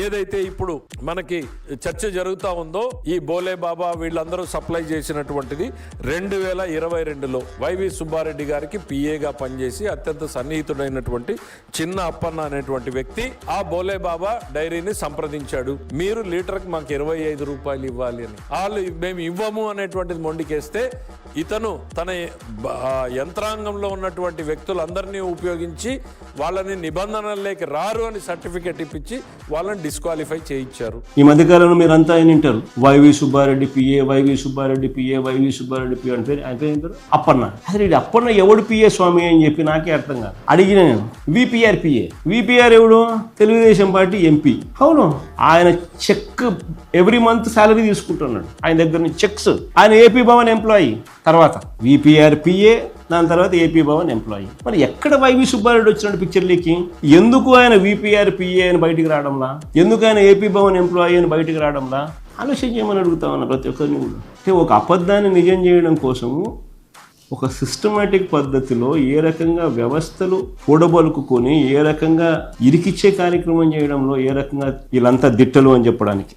ఏదైతే ఇప్పుడు మనకి చర్చ జరుగుతూ ఉందో ఈ బోలే బాబా వీళ్ళందరూ సప్లై చేసినటువంటిది 2022లో వైవి సుబ్బారెడ్డి గారికి పిఏగా పనిచేసి అత్యంత సన్నిహితుడైనటువంటి చిన్న అప్పన్న అనేటువంటి వ్యక్తి ఆ బోలే బాబా డైరీని సంప్రదించాడు. మీరు లీటర్కి మాకు 25 రూపాయలు ఇవ్వాలి అని. వాళ్ళు మేము ఇవ్వము అనేటువంటిది మొండికేస్తే ఇతను తన యంత్రాంగంలో ఉన్నటువంటి వ్యక్తులందరినీ ఉపయోగించి వాళ్ళని నిబంధనల్లోకి రారు అని సర్టిఫికేట్ ఇప్పించి వాళ్ళని డిస్క్వాలిఫై చేయించారు. ఈ మధ్యకాలంలో మీరు అంతా ఆయన వింటారు, Y V Subba Reddy PA, Y V Subba Reddy PA, Y V Subba Reddy PA అని పేరు. ఆయన పేరు ఏం పేరు? అప్పన్న. అసలు ఇది అప్పన్న ఎవడు పిఏ స్వామి అని చెప్పి నాకే అర్థం కాదు. అడిగిన నేను విపిఆర్ పిఏ. విపిఆర్ ఎవడు? Telugu Desam party MP. అవును, ఆయన చెక్ ఎవ్రీ మంత్ శాలరీ తీసుకుంటున్నాడు, ఆయన దగ్గర నుంచి చెక్స్. ఆయన ఏపీ భవన్ ఎంప్లాయీ, తర్వాత విపిఆర్ పిఏ, దాని తర్వాత ఏపీ భవన్ ఎంప్లాయీ. మరి ఎక్కడ వైవి సుబ్బారెడ్డి వచ్చినట్టు పిక్చర్లకి? ఎందుకు ఆయన విపిఆర్ పిఏ అని బయటికి రావడంలా? ఎందుకు ఆయన ఏపీ భవన్ ఎంప్లాయీ అని బయటికి రావడంలా? ఆలోచన చేయమని అడుగుతా ఉన్నా ప్రతి ఒక్కరిని కూడా. అంటే ఒక అబద్ధాన్ని నిజం చేయడం కోసము ఒక సిస్టమేటిక్ పద్ధతిలో ఏ రకంగా వ్యవస్థలు కూడబలుకుని ఏ రకంగా ఇరికిచ్చే కార్యక్రమం చేయడంలో ఏ రకంగా వీళ్ళంతా దిట్టలు అని చెప్పడానికి